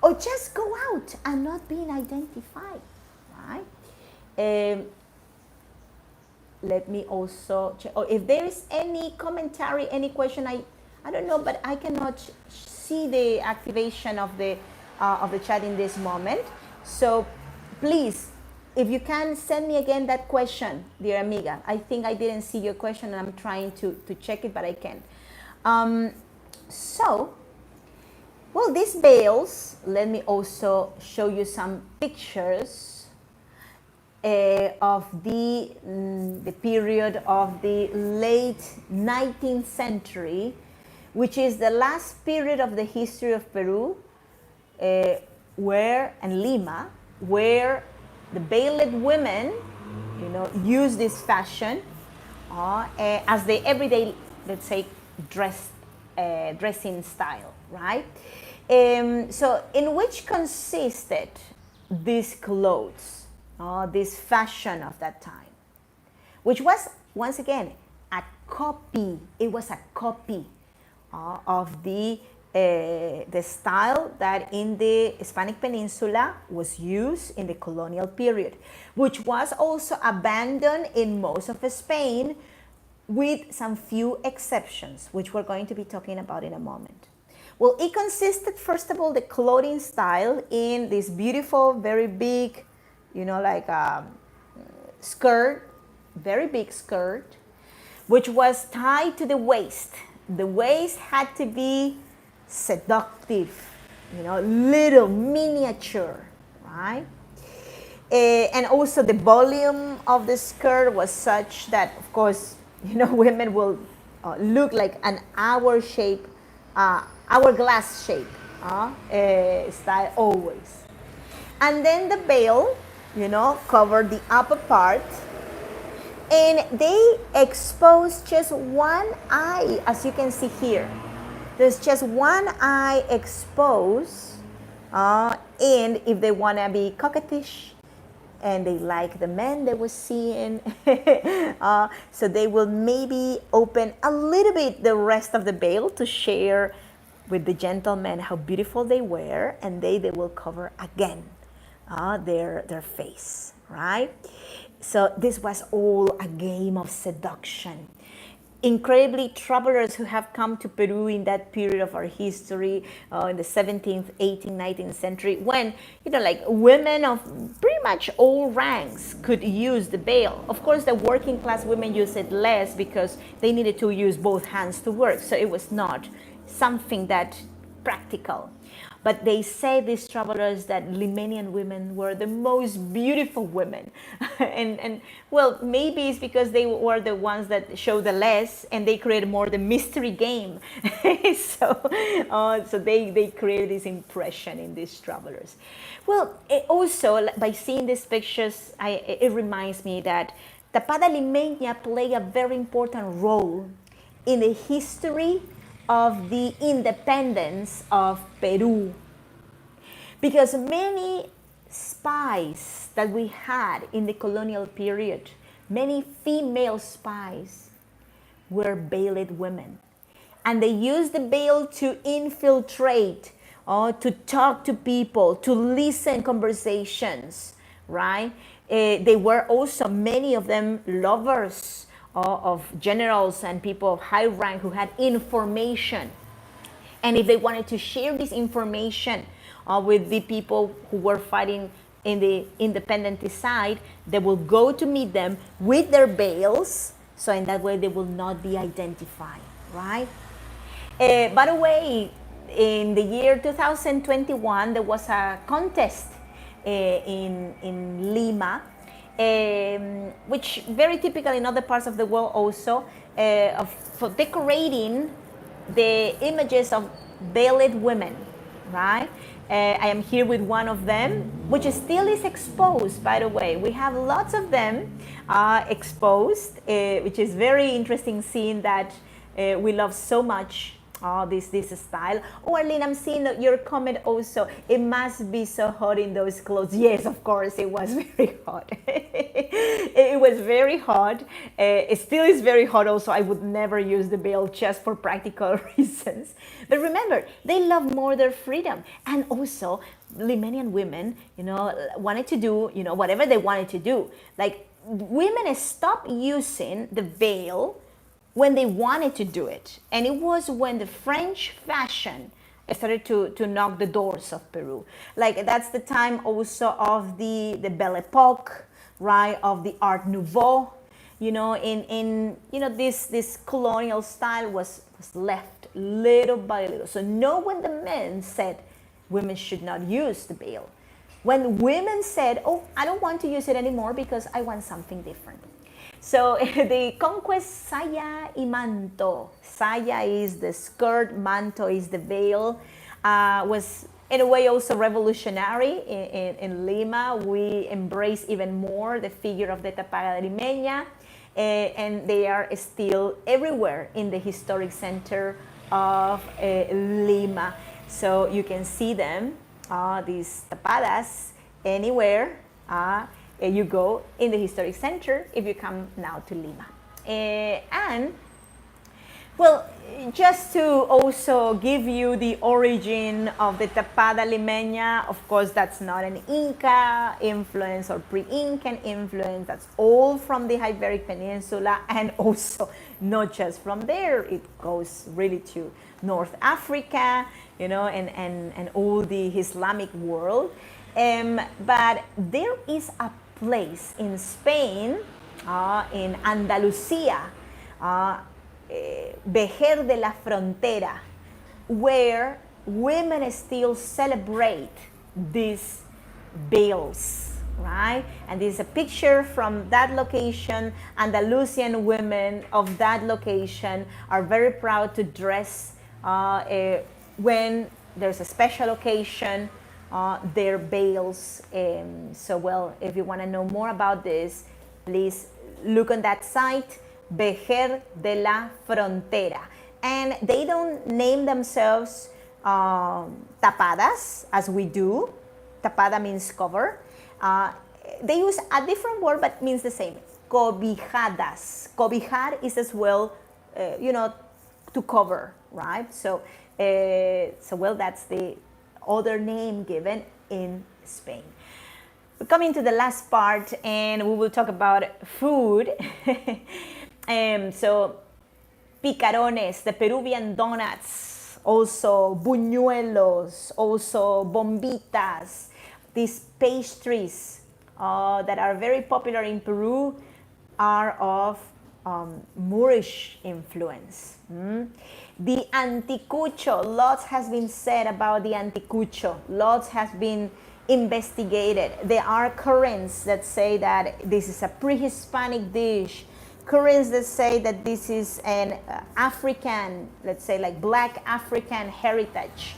Or just go out and not being identified, right? Let me also check. If there is any commentary, any question, I don't know, but I cannot see the activation of the chat in this moment. So please, if you can send me again that question, dear amiga. I think I didn't see your question and I'm trying to check it, but I can. Well, these veils, let me also show you some pictures of the period of the late 19th century, which is the last period of the history of Peru, and Lima, where the veiled women, use this fashion as the everyday, let's say, dressing style, right? So in which consisted these clothes, this fashion of that time, which was, once again, a copy. It was a copy of the style that in the Hispanic Peninsula was used in the colonial period, which was also abandoned in most of Spain, with some few exceptions, which we're going to be talking about in a moment. Well, it consisted, first of all, the clothing style in this beautiful, very big, like a skirt, very big skirt, which was tied to the waist. The waist had to be seductive, little miniature, right? And also the volume of the skirt was such that, of course, women will look like an hourglass shape style always. And then the veil, covered the upper part, and they exposed just one eye, as you can see here. There's just one eye exposed, and if they want to be coquettish, and they like the men they were seeing, so they will maybe open a little bit the rest of the veil to share with the gentlemen how beautiful they were, and they will cover again their face, right? So this was all a game of seduction. Incredibly, travelers who have come to Peru in that period of our history, in the 17th, 18th, 19th century, when, like women of pretty much all ranks could use the veil. Of course, the working class women used it less because they needed to use both hands to work. So it was not something that practical. But they say, these travelers, that Limanian women were the most beautiful women. and well, maybe it's because they were the ones that showed the less, and they created more the mystery game. So they created this impression in these travelers. Well, also, by seeing these pictures, it reminds me that Tapada Limeña played a very important role in the history of the independence of Peru, because many spies that we had in the colonial period, many female spies, were veiled women, and they used the veil to infiltrate, to talk to people, to listen conversations, right? They were also, many of them, lovers of generals and people of high rank who had information. And if they wanted to share this information with the people who were fighting in the independentist side, they will go to meet them with their veils, so in that way they will not be identified, right? By the way, in the year 2021, there was a contest in Lima, which very typical in other parts of the world also, for decorating the images of veiled women, right? I am here with one of them, which still is exposed, by the way. We have lots of them exposed, which is very interesting, seeing that we love so much this style. Oh, Arlene, I'm seeing your comment also. It must be so hot in those clothes. Yes, of course, it was very hot. It was very hot. It still is very hot also. I would never use the veil just for practical reasons. But remember, they love more their freedom. And also, Limanian women, wanted to do, whatever they wanted to do. Like, women stopped using the veil when they wanted to do it. And it was when the French fashion started to knock the doors of Peru. Like, that's the time also of the Belle Epoque, right, of the Art Nouveau. This colonial style was left little by little. So no, when the men said women should not use the veil, when women said, oh, I don't want to use it anymore because I want something different. So the conquest, saya y manto. Saya is the skirt, manto is the veil, was in a way also revolutionary. In Lima, we embrace even more the figure of the tapada limeña, and they are still everywhere in the historic center of Lima. So you can see them, these tapadas, anywhere you go in the historic center if you come now to Lima. And well, just to also give you the origin of the tapada limeña, of course, that's not an Inca influence or pre-Incan influence. That's all from the Iberic Peninsula, and also not just from there. It goes really to North Africa, you know, and all the Islamic world. But there is a place in Spain, in Andalusia, Vejer de la Frontera, where women still celebrate these veils, right? And this is a picture from that location. Andalusian women of that location are very proud to dress when there's a special occasion, their veils. So, well, if you want to know more about this, please look on that site, Vejer de la Frontera. And they don't name themselves tapadas as we do. Tapada means cover. They use a different word but means the same. Cobijadas. Cobijar is as well, you know, to cover, right? So well, that's the other name given in Spain. We're coming to the last part, and we will talk about food. So picarones, the Peruvian donuts, also buñuelos, also bombitas, these pastries that are very popular in Peru are of Moorish influence. The anticucho, lots has been said about the anticucho, lots has been investigated. There are currents that say that this is a pre-Hispanic dish, currents that say that this is an African, let's say like Black African heritage.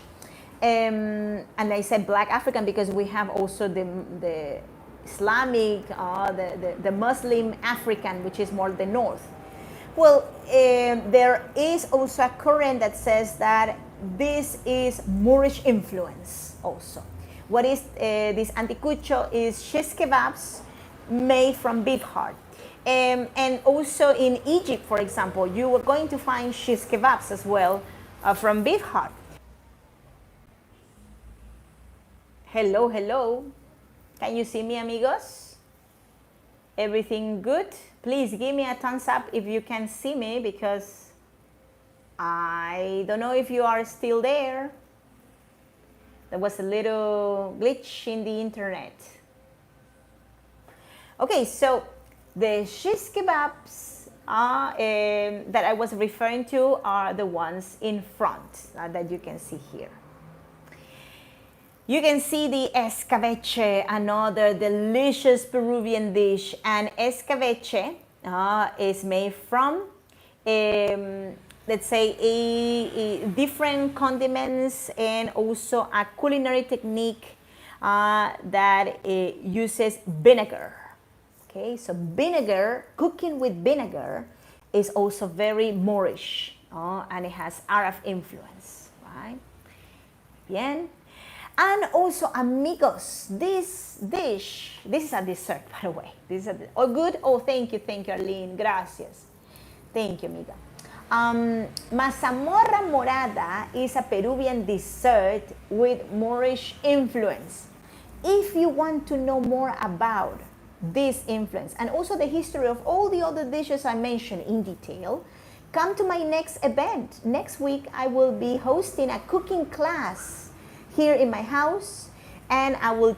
And I said Black African because we have also the Islamic, the Muslim African, which is more the north. Well, there is also a current that says that this is Moorish influence also. What is this anticucho is shish kebabs made from beef heart. And also in Egypt, for example, you are going to find shish kebabs as well from beef heart. Hello, hello. Can you see me, amigos? Everything good? Please give me a thumbs up if you can see me, because I don't know if you are still there. There was a little glitch in the internet. Okay, so the shish kebabs that I was referring to are the ones in front that you can see here. You can see the escabeche, another delicious Peruvian dish. And escabeche is made from, let's say, a different condiments and also a culinary technique that uses vinegar. Okay, so vinegar, cooking with vinegar is also very Moorish, and it has Arab influence, right? Bien. And also, amigos, this dish, this is a dessert, by the way. This is oh, good? Oh, thank you, Arlene. Gracias. Thank you, amiga. Mazamorra morada is a Peruvian dessert with Moorish influence. If you want to know more about this influence and also the history of all the other dishes I mentioned in detail, come to my next event. Next week, I will be hosting a cooking class here in my house, and I will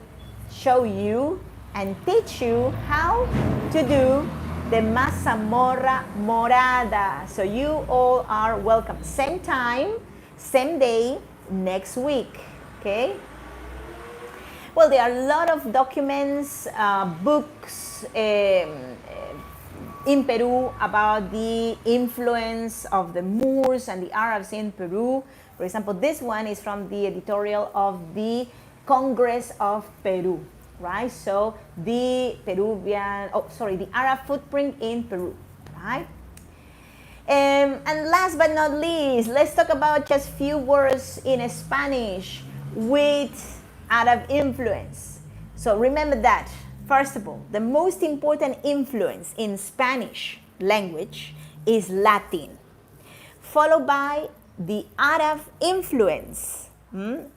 show you and teach you how to do the mazamorra morada. So you all are welcome. Same time, same day, next week, okay? Well, there are a lot of documents, books, in Peru about the influence of the Moors and the Arabs in Peru. For example, this one is from the editorial of the Congress of Peru, right? So the the Arab footprint in Peru, right? And last but not least, let's talk about just few words in Spanish with Arab influence. So remember that, first of all, the most important influence in Spanish language is Latin, followed by the Arab influence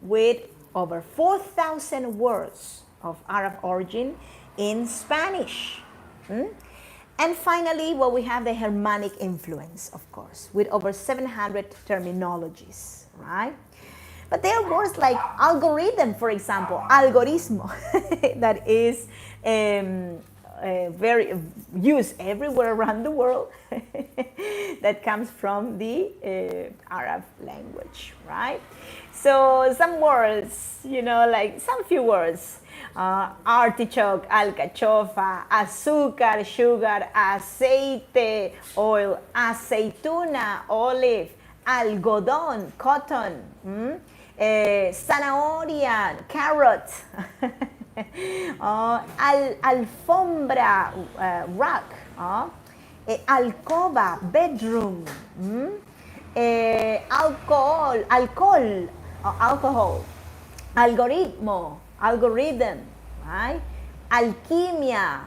with over 4,000 words of Arab origin in Spanish. And finally, well, we have the Germanic influence, of course, with over 700 terminologies, right? But there are words like algorithm, for example, algoritmo, that is very used everywhere around the world, that comes from the Arab language, right? So some words, like some few words. Artichoke, alcachofa, azúcar, sugar, aceite, oil, aceituna, olive, algodón, cotton, zanahoria, carrot, alfombra, rug, alcoba, bedroom, alcohol, algoritmo, algorithm, right? Alquimia,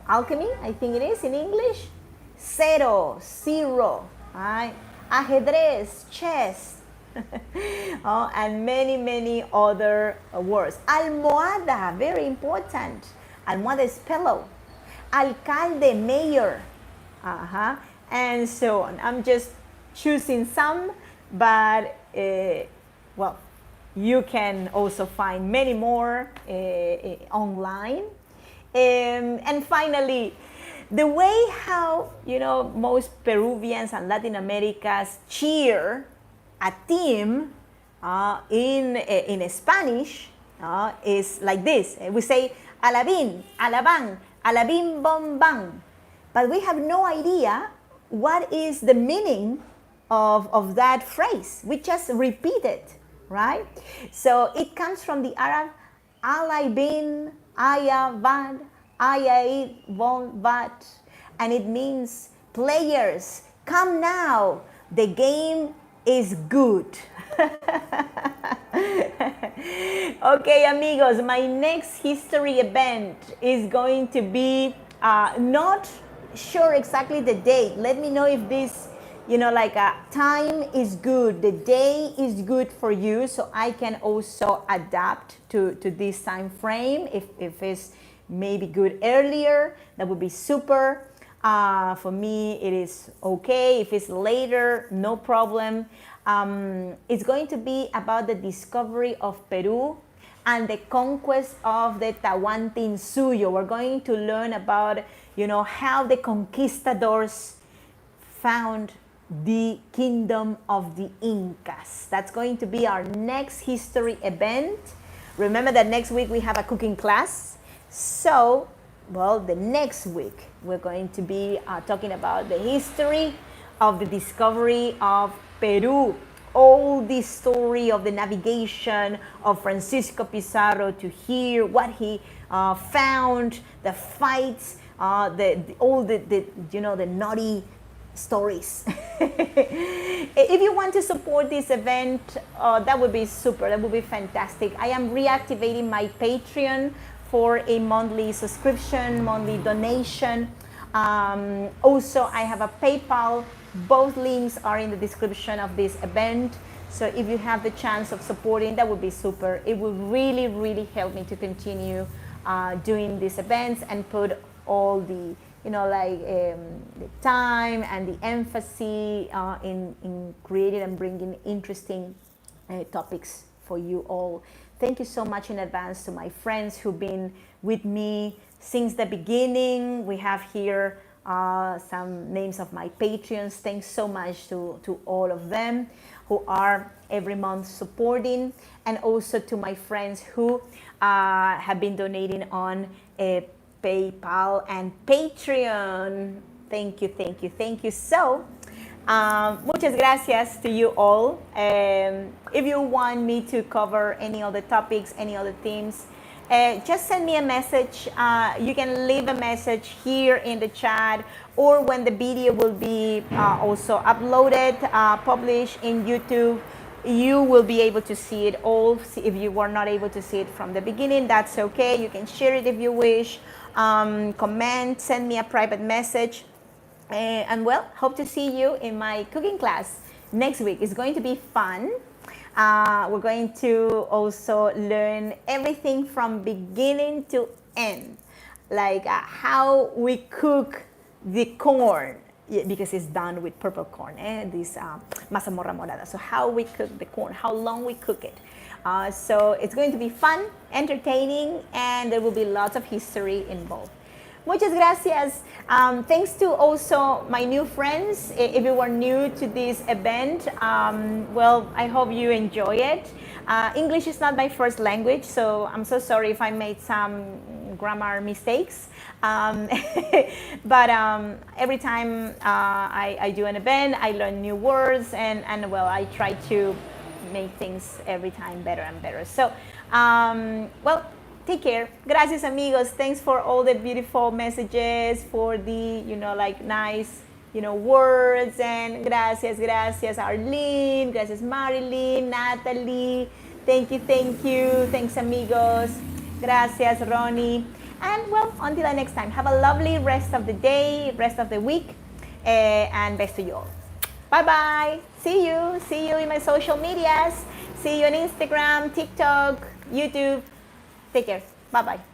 alchemy, I think it is in English. Zero, right? Ajedrez, chess, and many, many other words. Almohada, very important. Almohada is pillow. Alcalde, mayor, and so on. I'm just choosing some, but well, you can also find many more online. And finally, the way how, most Peruvians and Latin Americans cheer a team in Spanish is like this. We say, alabín, alabán, alabín, bom, bang. But we have no idea what is the meaning of that phrase. We just repeat it, right? So it comes from the Arab alaibin, ayavad, ayaid, bon, bat, and it means players, come now, the game is good. Okay, amigos, my next history event is going to be not sure exactly the date. Let me know if this, time is good, the day is good for you, so I can also adapt to this time frame. If it's maybe good earlier, that would be super. For me, it is okay. If it's later, no problem. It's going to be about the discovery of Peru and the conquest of the Tahuantinsuyo. We're going to learn about, how the conquistadors found the kingdom of the Incas. That's going to be our next history event. Remember that next week we have a cooking class. So, well, the next week we're going to be talking about the history of the discovery of Peru. All the story of the navigation of Francisco Pizarro to hear what he found, the fights, all the naughty stories. If you want to support this event, that would be super. That would be fantastic. I am reactivating my Patreon for a monthly subscription, monthly donation. Also, I have a PayPal. Both links are in the description of this event. So if you have the chance of supporting, that would be super. It would really, really help me to continue doing these events and put all the, the time and the emphasis in creating and bringing interesting topics for you all. Thank you so much in advance to my friends who've been with me since the beginning. We have here some names of my Patreons. Thanks so much to all of them who are every month supporting, and also to my friends who have been donating on PayPal, and Patreon. Thank you, thank you, thank you. So, muchas gracias to you all. If you want me to cover any other topics, any other themes, just send me a message. You can leave a message here in the chat, or when the video will be also uploaded, published in YouTube, you will be able to see it all. If you were not able to see it from the beginning, that's okay. You can share it if you wish. Comment, send me a private message. And well, hope to see you in my cooking class next week. It's going to be fun. We're going to also learn everything from beginning to end, like how we cook the corn, because it's done with purple corn, this mazamorra morada. So how we cook the corn, how long we cook it. So it's going to be fun, entertaining, and there will be lots of history involved. Muchas gracias. Thanks to also my new friends. If you were new to this event, well, I hope you enjoy it. English is not my first language, so I'm so sorry if I made some grammar mistakes. But every time I do an event, I learn new words, and well, I try to make things every time better and better. So, well, take care. Gracias, amigos. Thanks for all the beautiful messages, for the, like nice, words. And gracias, Arlene. Gracias, Marilyn, Natalie. Thank you. Thanks, amigos. Gracias, Ronnie. And well, until the next time, have a lovely rest of the day, rest of the week, and best to you all. Bye-bye. See you in my social medias. See you on Instagram, TikTok, YouTube. Take care. Bye-bye.